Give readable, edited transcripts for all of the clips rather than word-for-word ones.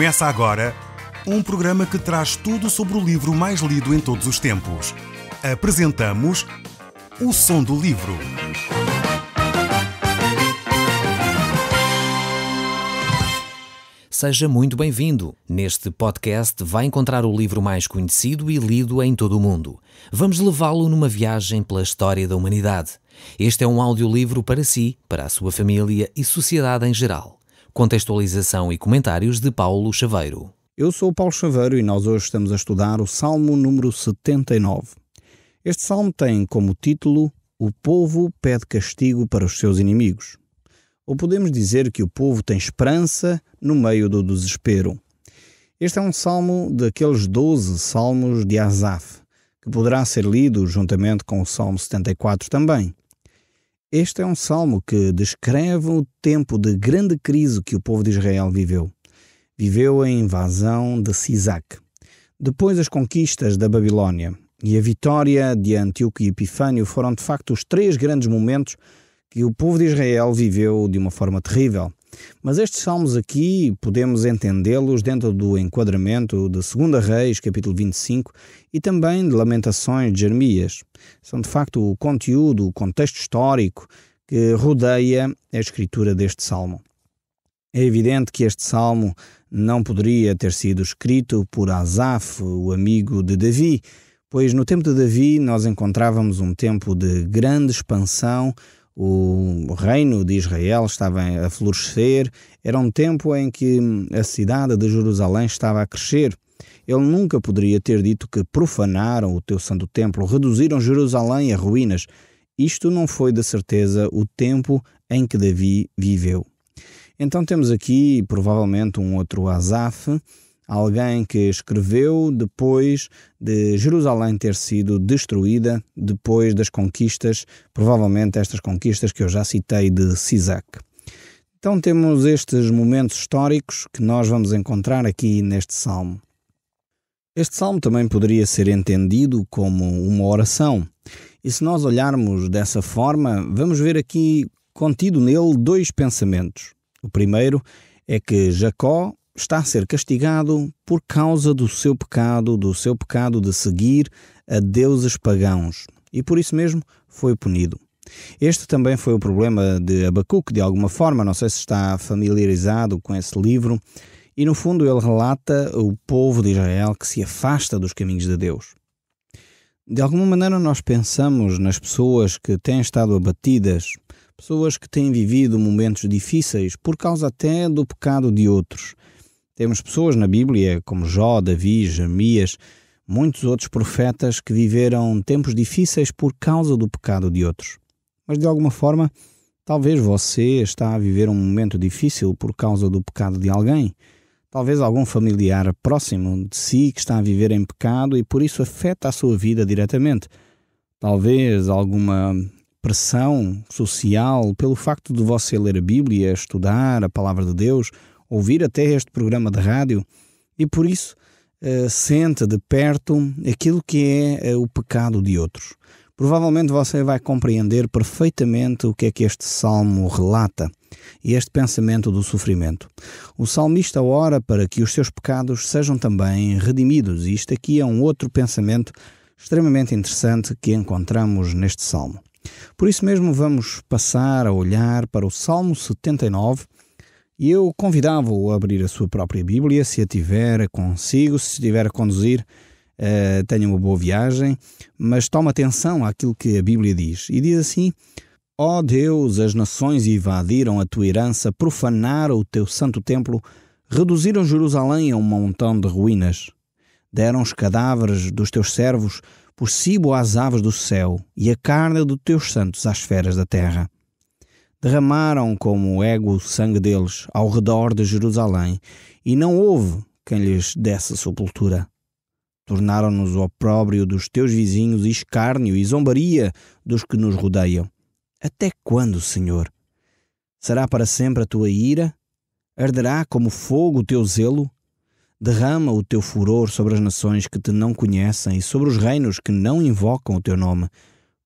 Começa agora um programa que traz tudo sobre o livro mais lido em todos os tempos. Apresentamos O Som do Livro. Seja muito bem-vindo. Neste podcast vai encontrar o livro mais conhecido e lido em todo o mundo. Vamos levá-lo numa viagem pela história da humanidade. Este é um audiolivro para si, para a sua família e sociedade em geral. Contextualização e comentários de Paulo Chaveiro. Eu sou o Paulo Chaveiro e nós hoje estamos a estudar o Salmo número 79. Este salmo tem como título O povo pede castigo para os seus inimigos. Ou podemos dizer que o povo tem esperança no meio do desespero. Este é um salmo daqueles 12 salmos de Asaf, que poderá ser lido juntamente com o Salmo 74 também. Este é um salmo que descreve o tempo de grande crise que o povo de Israel viveu. Viveu a invasão de Sisac, depois as conquistas da Babilónia e a vitória de Antíoco e Epifânio foram de facto os 3 grandes momentos que o povo de Israel viveu de uma forma terrível. Mas estes salmos aqui podemos entendê-los dentro do enquadramento de 2 Reis, capítulo 25, e também de Lamentações de Jeremias. São de facto o conteúdo, o contexto histórico que rodeia a escritura deste salmo. É evidente que este salmo não poderia ter sido escrito por Asaf, o amigo de Davi, pois no tempo de Davi nós encontrávamos um tempo de grande expansão. O reino de Israel estava a florescer, era um tempo em que a cidade de Jerusalém estava a crescer. Ele nunca poderia ter dito que profanaram o teu santo templo, reduziram Jerusalém a ruínas. Isto não foi de certeza o tempo em que Davi viveu. Então temos aqui provavelmente um outro Asaf, alguém que escreveu depois de Jerusalém ter sido destruída, depois das conquistas, provavelmente estas conquistas que eu já citei de Sisac. Então temos estes momentos históricos que nós vamos encontrar aqui neste salmo. Este salmo também poderia ser entendido como uma oração. E se nós olharmos dessa forma, vamos ver aqui contido nele 2 pensamentos. O primeiro é que Jacó está a ser castigado por causa do seu pecado de seguir a deuses pagãos. E por isso mesmo foi punido. Este também foi o problema de Abacuque, de alguma forma. Não sei se está familiarizado com esse livro. E no fundo ele relata o povo de Israel que se afasta dos caminhos de Deus. De alguma maneira nós pensamos nas pessoas que têm estado abatidas, pessoas que têm vivido momentos difíceis por causa até do pecado de outros. Temos pessoas na Bíblia como Jó, Davi, Jeremias, muitos outros profetas que viveram tempos difíceis por causa do pecado de outros. Mas de alguma forma, talvez você está a viver um momento difícil por causa do pecado de alguém. Talvez algum familiar próximo de si que está a viver em pecado e por isso afeta a sua vida diretamente. Talvez alguma pressão social pelo facto de você ler a Bíblia, estudar a palavra de Deus, ouvir até este programa de rádio e por isso sente de perto aquilo que é o pecado de outros. Provavelmente você vai compreender perfeitamente o que é que este salmo relata e este pensamento do sofrimento. O salmista ora para que os seus pecados sejam também redimidos e isto aqui é um outro pensamento extremamente interessante que encontramos neste salmo. Por isso mesmo vamos passar a olhar para o Salmo 79 e eu convidava-o a abrir a sua própria Bíblia, se a tiver consigo, se estiver a conduzir, tenha uma boa viagem, mas toma atenção àquilo que a Bíblia diz. E diz assim: Ó Deus, as nações invadiram a tua herança, profanaram o teu santo templo, reduziram Jerusalém a um montão de ruínas. Deram os cadáveres dos teus servos por cibo às aves do céu e a carne dos teus santos às feras da terra. Derramaram como ego o sangue deles ao redor de Jerusalém, e não houve quem lhes desse sepultura. Tornaram-nos o opróbrio dos teus vizinhos e escárnio e zombaria dos que nos rodeiam. Até quando, Senhor? Será para sempre a tua ira? Arderá como fogo o teu zelo? Derrama o teu furor sobre as nações que te não conhecem e sobre os reinos que não invocam o teu nome,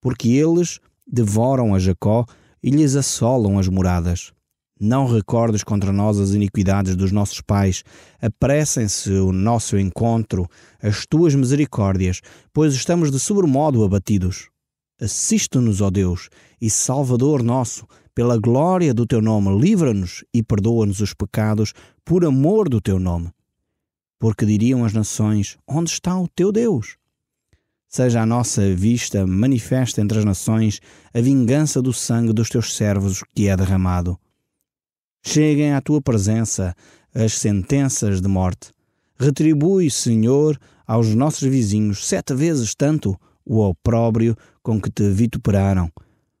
porque eles devoram a Jacó e lhes assolam as moradas. Não recordes contra nós as iniquidades dos nossos pais. Apressem-se o nosso encontro, as tuas misericórdias, pois estamos de sobremodo abatidos. Assiste-nos, ó Deus, e Salvador nosso, pela glória do teu nome, livra-nos e perdoa-nos os pecados, por amor do teu nome. Porque diriam as nações: onde está o teu Deus? Seja a nossa vista manifesta entre as nações a vingança do sangue dos teus servos que é derramado. Cheguem à tua presença as sentenças de morte. Retribui, Senhor, aos nossos vizinhos 7 vezes tanto o opróbrio com que te vituperaram.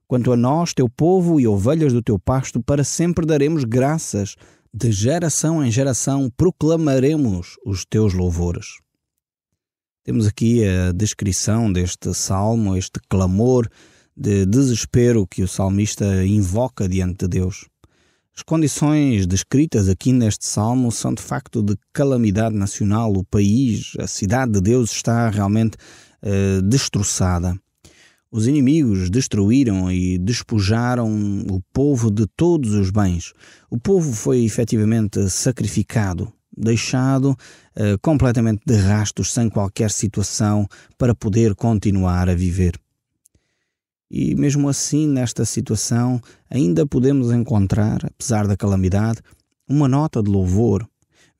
Quanto a nós, teu povo e ovelhas do teu pasto, para sempre daremos graças. De geração em geração proclamaremos os teus louvores. Temos aqui a descrição deste salmo, este clamor de desespero que o salmista invoca diante de Deus. As condições descritas aqui neste salmo são de facto de calamidade nacional. O país, a cidade de Deus está realmente destroçada. Os inimigos destruíram e despojaram o povo de todos os bens. O povo foi efetivamente sacrificado, deixado completamente de rastos, sem qualquer situação para poder continuar a viver. E mesmo assim, nesta situação, ainda podemos encontrar, apesar da calamidade, uma nota de louvor.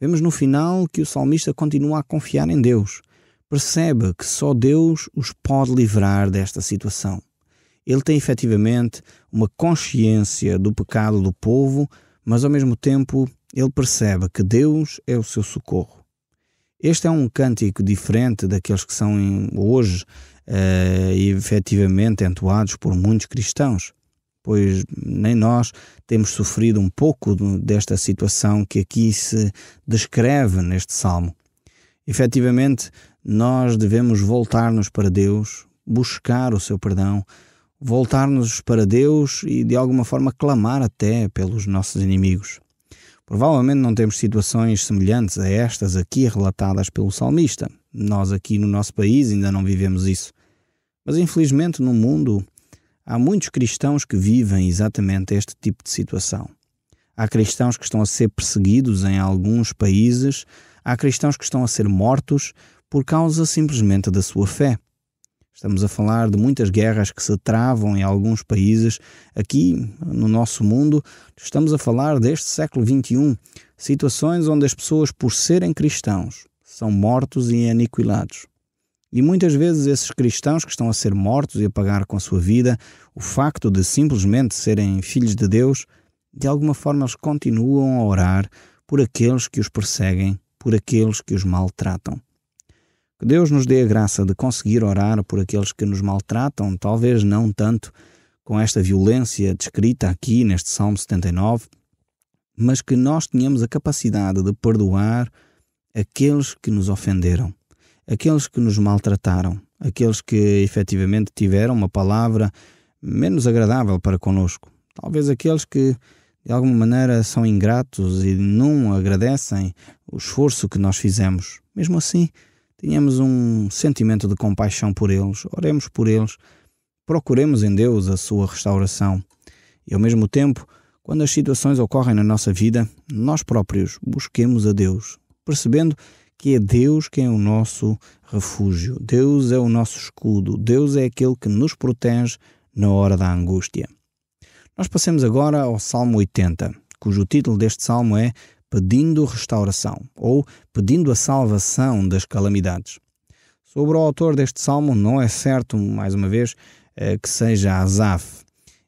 Vemos no final que o salmista continua a confiar em Deus. Percebe que só Deus os pode livrar desta situação. Ele tem efetivamente uma consciência do pecado do povo, mas ao mesmo tempo ele percebe que Deus é o seu socorro. Este é um cântico diferente daqueles que são hoje efetivamente entoados por muitos cristãos, pois nem nós temos sofrido um pouco desta situação que aqui se descreve neste salmo. Efetivamente, nós devemos voltar-nos para Deus, buscar o seu perdão, voltar-nos para Deus e de alguma forma clamar até pelos nossos inimigos. Provavelmente não temos situações semelhantes a estas aqui relatadas pelo salmista. Nós aqui no nosso país ainda não vivemos isso. Mas infelizmente no mundo há muitos cristãos que vivem exatamente este tipo de situação. Há cristãos que estão a ser perseguidos em alguns países, há cristãos que estão a ser mortos por causa simplesmente da sua fé. Estamos a falar de muitas guerras que se travam em alguns países. Aqui, no nosso mundo, estamos a falar deste século XXI, situações onde as pessoas, por serem cristãos, são mortos e aniquilados. E muitas vezes esses cristãos que estão a ser mortos e a pagar com a sua vida, o facto de simplesmente serem filhos de Deus, de alguma forma eles continuam a orar por aqueles que os perseguem, por aqueles que os maltratam. Que Deus nos dê a graça de conseguir orar por aqueles que nos maltratam, talvez não tanto com esta violência descrita aqui neste Salmo 79, mas que nós tenhamos a capacidade de perdoar aqueles que nos ofenderam, aqueles que nos maltrataram, aqueles que efetivamente tiveram uma palavra menos agradável para conosco. Talvez aqueles que de alguma maneira são ingratos e não agradecem o esforço que nós fizemos. Mesmo assim, tenhamos um sentimento de compaixão por eles, oremos por eles, procuremos em Deus a sua restauração. E ao mesmo tempo, quando as situações ocorrem na nossa vida, nós próprios busquemos a Deus, percebendo que é Deus quem é o nosso refúgio, Deus é o nosso escudo, Deus é aquele que nos protege na hora da angústia. Nós passemos agora ao Salmo 80, cujo título deste salmo é Pedindo Restauração, ou Pedindo a Salvação das Calamidades. Sobre o autor deste salmo, não é certo, mais uma vez, que seja Asaf.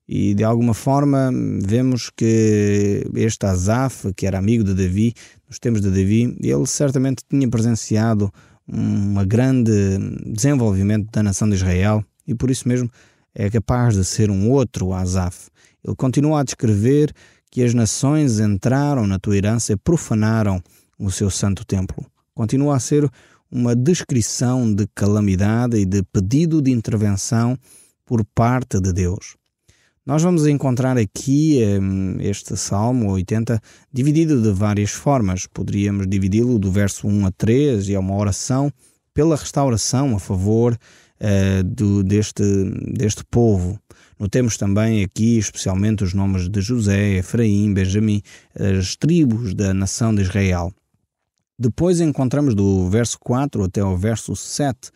E de alguma forma vemos que este Asaf, que era amigo de Davi, nos tempos de Davi, ele certamente tinha presenciado um grande desenvolvimento da nação de Israel e por isso mesmo é capaz de ser um outro Asaf. Ele continua a descrever que as nações entraram na tua herança e profanaram o seu santo templo. Continua a ser uma descrição de calamidade e de pedido de intervenção por parte de Deus. Nós vamos encontrar aqui este Salmo 80 dividido de várias formas. Poderíamos dividi-lo do verso 1 a 3 e é uma oração pela restauração a favor deste povo. Notemos também aqui especialmente os nomes de José, Efraim, Benjamim, as tribos da nação de Israel. Depois encontramos do verso 4 até ao verso 7,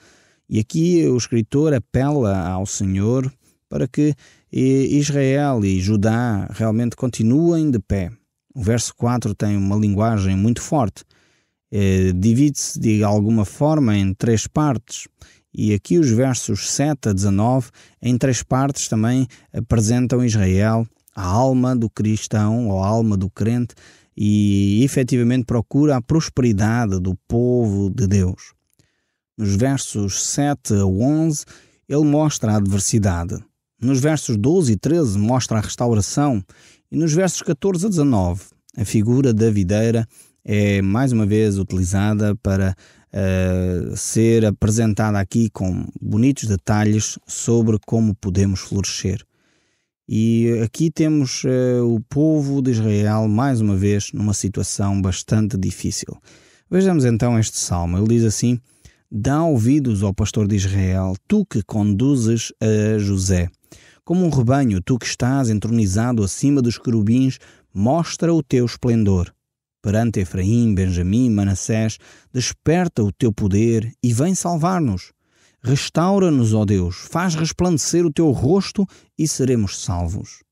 e aqui o escritor apela ao Senhor para que Israel e Judá realmente continuem de pé. O verso 4 tem uma linguagem muito forte, divide-se de alguma forma em 3 partes, e aqui os versos 7 a 19, em 3 partes também apresentam Israel, a alma do cristão ou a alma do crente, e efetivamente procura a prosperidade do povo de Deus. Nos versos 7 a 11, ele mostra a adversidade. Nos versos 12 e 13 mostra a restauração, e nos versos 14 a 19 a figura da videira é mais uma vez utilizada para ser apresentada aqui com bonitos detalhes sobre como podemos florescer. E aqui temos o povo de Israel mais uma vez numa situação bastante difícil. Vejamos então este salmo. Ele diz assim: dá ouvidos ao pastor de Israel, tu que conduzes a José. Como um rebanho, tu que estás entronizado acima dos querubins, mostra o teu esplendor. Perante Efraim, Benjamim, Manassés, desperta o teu poder e vem salvar-nos. Restaura-nos, ó Deus, faz resplandecer o teu rosto e seremos salvos.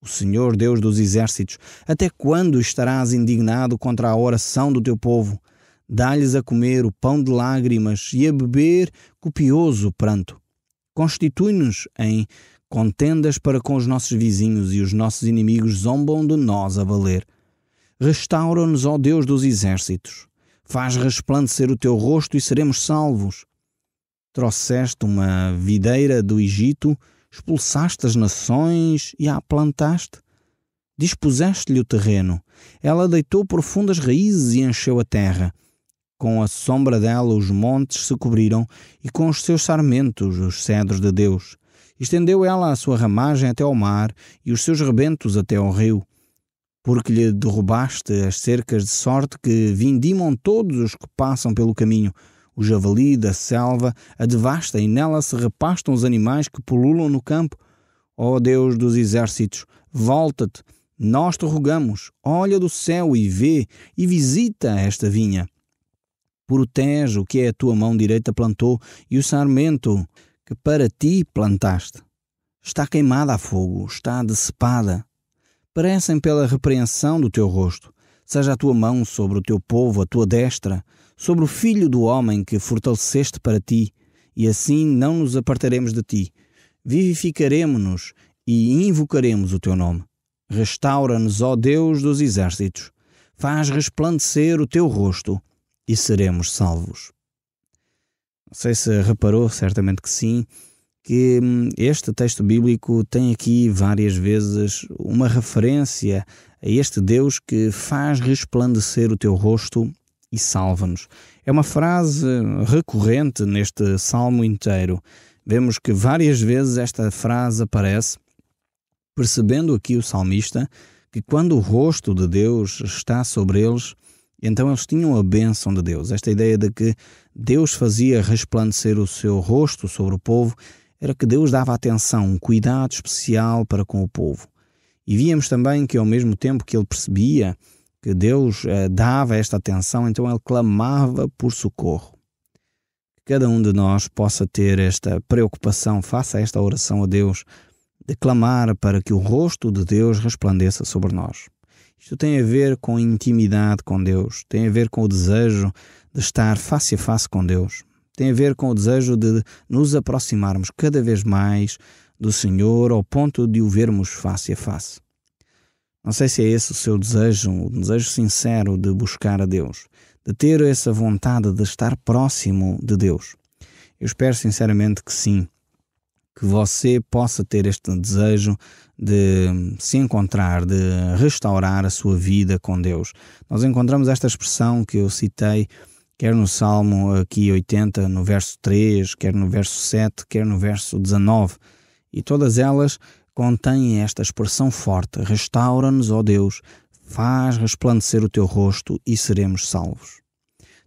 O Senhor, Deus dos exércitos, até quando estarás indignado contra a oração do teu povo? Dá-lhes a comer o pão de lágrimas e a beber copioso pranto. Constitui-nos em contendas para com os nossos vizinhos, e os nossos inimigos zombam de nós a valer. Restaura-nos, ó Deus dos exércitos. Faz resplandecer o teu rosto e seremos salvos. Trouxeste uma videira do Egito, expulsaste as nações e a plantaste. Dispuseste-lhe o terreno. Ela deitou profundas raízes e encheu a terra. Com a sombra dela os montes se cobriram, e com os seus sarmentos os cedros de Deus. Estendeu ela a sua ramagem até ao mar, e os seus rebentos até ao rio. Porque lhe derrubaste as cercas de sorte que vindimam todos os que passam pelo caminho. O javali da selva a devasta, e nela se repastam os animais que pululam no campo. Ó Deus dos exércitos, volta-te, nós te rogamos, olha do céu e vê, e visita esta vinha. Por o tejo que é a tua mão direita plantou, e o sarmento que para ti plantaste. Está queimada a fogo, está decepada. Parecem pela repreensão do teu rosto. Seja a tua mão sobre o teu povo, a tua destra, sobre o filho do homem que fortaleceste para ti, e assim não nos apartaremos de ti. Vivificaremo-nos e invocaremos o teu nome. Restaura-nos, ó Deus dos exércitos. Faz resplandecer o teu rosto e seremos salvos. Não sei se reparou, certamente que sim, que este texto bíblico tem aqui várias vezes uma referência a este Deus que faz resplandecer o teu rosto e salva-nos. É uma frase recorrente neste salmo inteiro. Vemos que várias vezes esta frase aparece, percebendo aqui o salmista que quando o rosto de Deus está sobre eles, então eles tinham a bênção de Deus. Esta ideia de que Deus fazia resplandecer o seu rosto sobre o povo era que Deus dava atenção, um cuidado especial para com o povo. E víamos também que ao mesmo tempo que ele percebia que Deus dava esta atenção, então ele clamava por socorro. Que cada um de nós possa ter esta preocupação, faça esta oração a Deus, de clamar para que o rosto de Deus resplandeça sobre nós. Isto tem a ver com intimidade com Deus, tem a ver com o desejo de estar face a face com Deus, tem a ver com o desejo de nos aproximarmos cada vez mais do Senhor ao ponto de o vermos face a face. Não sei se é esse o seu desejo, um desejo sincero de buscar a Deus, de ter essa vontade de estar próximo de Deus. Eu espero sinceramente que sim, que você possa ter este desejo de se encontrar, de restaurar a sua vida com Deus. Nós encontramos esta expressão que eu citei, quer no Salmo aqui 80, no verso 3, quer no verso 7, quer no verso 19. E todas elas contêm esta expressão forte: restaura-nos, ó Deus, faz resplandecer o teu rosto e seremos salvos.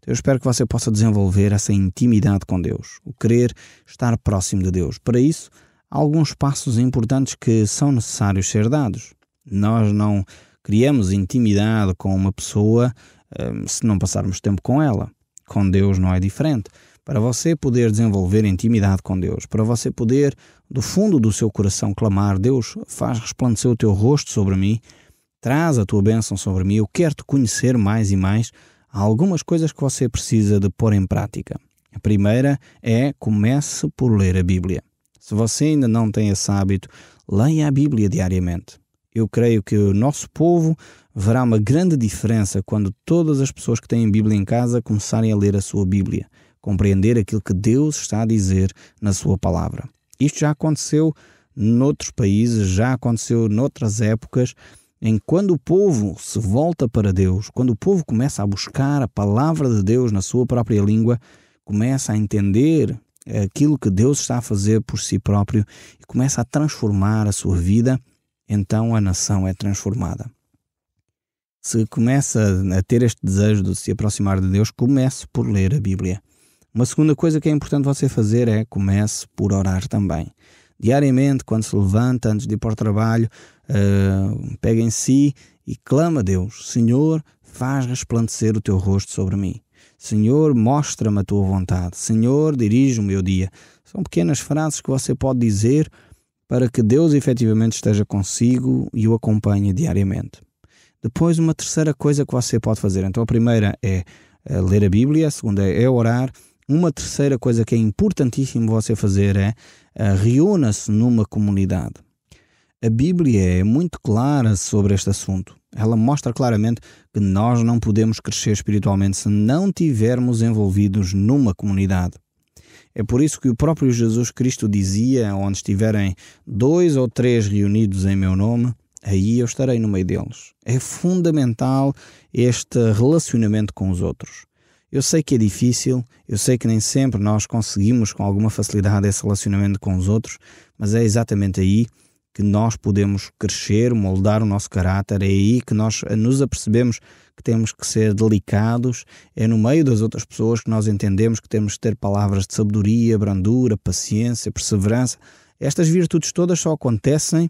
Eu espero que você possa desenvolver essa intimidade com Deus, o querer estar próximo de Deus. Para isso, há alguns passos importantes que são necessários ser dados. Nós não criamos intimidade com uma pessoa se não passarmos tempo com ela. Com Deus não é diferente. Para você poder desenvolver intimidade com Deus, para você poder, do fundo do seu coração, clamar: Deus, faz resplandecer o teu rosto sobre mim, traz a tua bênção sobre mim, eu quero te conhecer mais e mais, há algumas coisas que você precisa de pôr em prática. A primeira é: comece por ler a Bíblia. Se você ainda não tem esse hábito, leia a Bíblia diariamente. Eu creio que o nosso povo verá uma grande diferença quando todas as pessoas que têm Bíblia em casa começarem a ler a sua Bíblia, compreender aquilo que Deus está a dizer na sua palavra. Isto já aconteceu noutros países, já aconteceu noutras épocas, em quando o povo se volta para Deus, quando o povo começa a buscar a palavra de Deus na sua própria língua, começa a entender aquilo que Deus está a fazer por si próprio e começa a transformar a sua vida, então a nação é transformada. Se começa a ter este desejo de se aproximar de Deus, comece por ler a Bíblia. Uma segunda coisa que é importante você fazer é: comece por orar também. Diariamente, quando se levanta, antes de ir para o trabalho, pega em si e clama a Deus: Senhor, faz resplandecer o teu rosto sobre mim. Senhor, mostra-me a tua vontade. Senhor, dirige o meu dia. São pequenas frases que você pode dizer para que Deus efetivamente esteja consigo e o acompanhe diariamente. Depois, uma terceira coisa que você pode fazer. Então, a primeira é ler a Bíblia, a segunda é orar. Uma terceira coisa que é importantíssimo você fazer é reúna-se numa comunidade. A Bíblia é muito clara sobre este assunto. Ela mostra claramente que nós não podemos crescer espiritualmente se não tivermos envolvidos numa comunidade. É por isso que o próprio Jesus Cristo dizia: onde estiverem 2 ou 3 reunidos em meu nome, aí eu estarei no meio deles. É fundamental este relacionamento com os outros. Eu sei que é difícil, eu sei que nem sempre nós conseguimos com alguma facilidade esse relacionamento com os outros, mas é exatamente aí que nós podemos crescer, moldar o nosso caráter, é aí que nós nos apercebemos que temos que ser delicados, é no meio das outras pessoas que nós entendemos que temos que ter palavras de sabedoria, brandura, paciência, perseverança. Estas virtudes todas só acontecem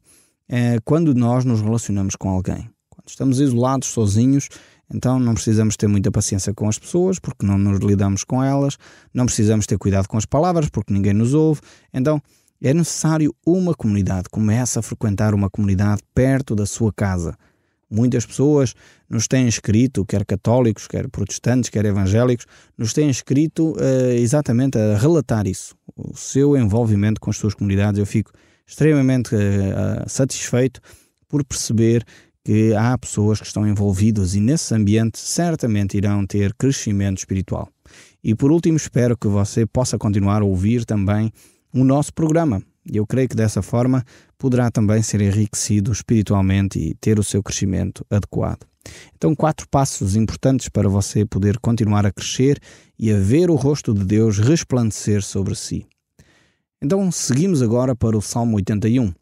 quando nós nos relacionamos com alguém. Quando estamos isolados, sozinhos, então não precisamos ter muita paciência com as pessoas, porque não nos lidamos com elas, não precisamos ter cuidado com as palavras, porque ninguém nos ouve. Então é necessário uma comunidade. Comece a frequentar uma comunidade perto da sua casa. Muitas pessoas nos têm escrito, quer católicos, quer protestantes, quer evangélicos, nos têm escrito exatamente a relatar isso. O seu envolvimento com as suas comunidades. Eu fico extremamente satisfeito por perceber que há pessoas que estão envolvidas e nesse ambiente certamente irão ter crescimento espiritual. E por último, espero que você possa continuar a ouvir também o nosso programa. Eu creio que dessa forma poderá também ser enriquecido espiritualmente e ter o seu crescimento adequado. Então, 4 passos importantes para você poder continuar a crescer e a ver o rosto de Deus resplandecer sobre si. Então, seguimos agora para o Salmo 81.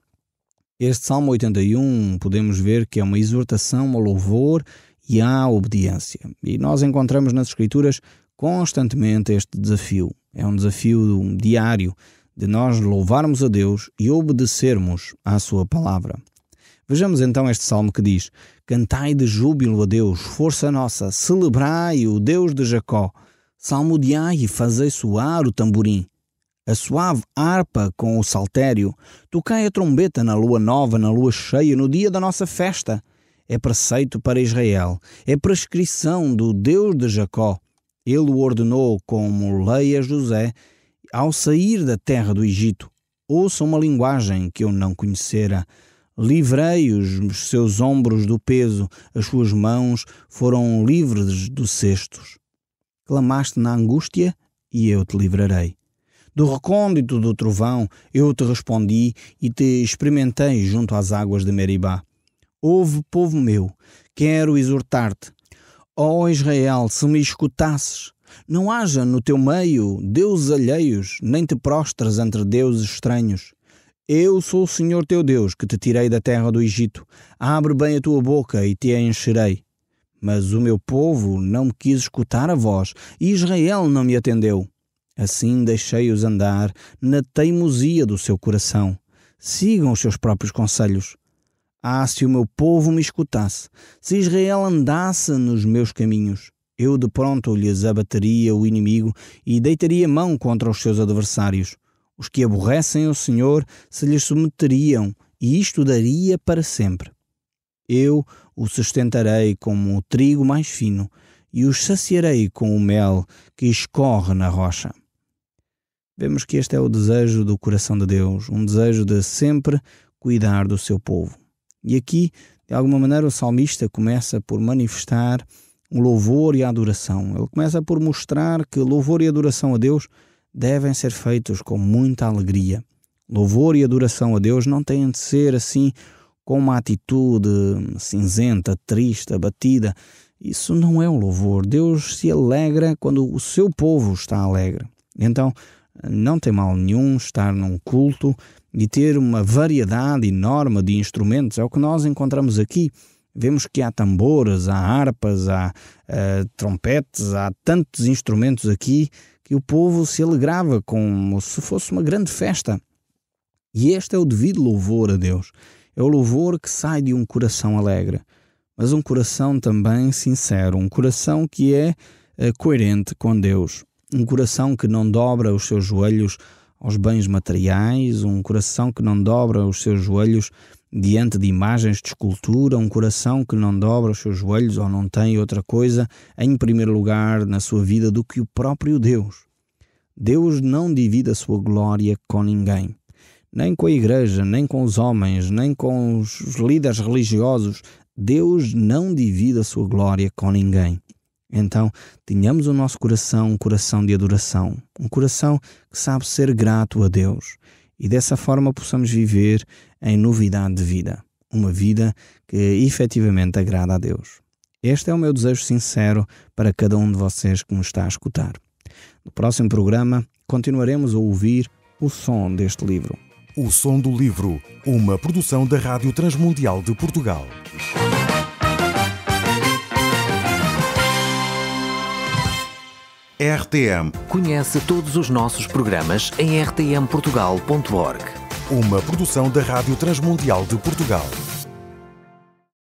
Este Salmo 81 podemos ver que é uma exortação ao louvor e à obediência. E nós encontramos nas Escrituras constantemente este desafio. É um desafio diário de nós louvarmos a Deus e obedecermos à sua palavra. Vejamos então este salmo que diz: cantai de júbilo a Deus, força nossa, celebrai o Deus de Jacó, salmodiai e fazei soar o tamborim, a suave harpa com o saltério, tocai a trombeta na lua nova, na lua cheia, no dia da nossa festa. É preceito para Israel, é prescrição do Deus de Jacó. Ele o ordenou como lei a José, ao sair da terra do Egito. Ouça uma linguagem que eu não conhecera. Livrei os seus ombros do peso, as suas mãos foram livres dos cestos. Clamaste na angústia e eu te livrarei. Do recôndito do trovão eu te respondi e te experimentei junto às águas de Meribá. Ouve, povo meu, quero exortar-te. Ó Israel, se me escutasses, não haja no teu meio deuses alheios, nem te prostres entre deuses estranhos. Eu sou o Senhor teu Deus, que te tirei da terra do Egito. Abre bem a tua boca e te a encherei. Mas o meu povo não me quis escutar a voz, e Israel não me atendeu. Assim deixei-os andar na teimosia do seu coração. sigam os seus próprios conselhos. Se o meu povo me escutasse, se Israel andasse nos meus caminhos, eu de pronto lhes abateria o inimigo e deitaria mão contra os seus adversários. Os que aborrecem o Senhor se lhes submeteriam, e isto daria para sempre. Eu o sustentarei como o trigo mais fino, e os saciarei com o mel que escorre na rocha. Vemos que este é o desejo do coração de Deus, um desejo de sempre cuidar do seu povo. E aqui, de alguma maneira, o salmista começa por manifestar o louvor e a adoração. Ele começa por mostrar que louvor e adoração a Deus devem ser feitos com muita alegria. Louvor e adoração a Deus não têm de ser assim com uma atitude cinzenta, triste, abatida. Isso não é um louvor. Deus se alegra quando o seu povo está alegre. Então, não tem mal nenhum estar num culto e ter uma variedade enorme de instrumentos. É o que nós encontramos aqui. Vemos que há tambores, há harpas, há trompetes, há tantos instrumentos aqui que o povo se alegrava como se fosse uma grande festa. E este é o devido louvor a Deus. É o louvor que sai de um coração alegre, mas um coração também sincero, um coração que é coerente com Deus, um coração que não dobra os seus joelhos aos bens materiais, um coração que não dobra os seus joelhos diante de imagens de escultura, um coração que não dobra os seus joelhos ou não tem outra coisa em primeiro lugar na sua vida do que o próprio Deus. Deus não divide a sua glória com ninguém, nem com a igreja, nem com os homens, nem com os líderes religiosos. Deus não divide a sua glória com ninguém. Então, tenhamos o nosso coração um coração de adoração, um coração que sabe ser grato a Deus, e dessa forma possamos viver em novidade de vida, uma vida que efetivamente agrada a Deus. Este é o meu desejo sincero para cada um de vocês que me está a escutar. No próximo programa, continuaremos a ouvir o som deste livro. O Som do Livro, uma produção da Rádio Transmundial de Portugal. RTM. Conhece todos os nossos programas em rtmportugal.org. Uma produção da Rádio Transmundial de Portugal.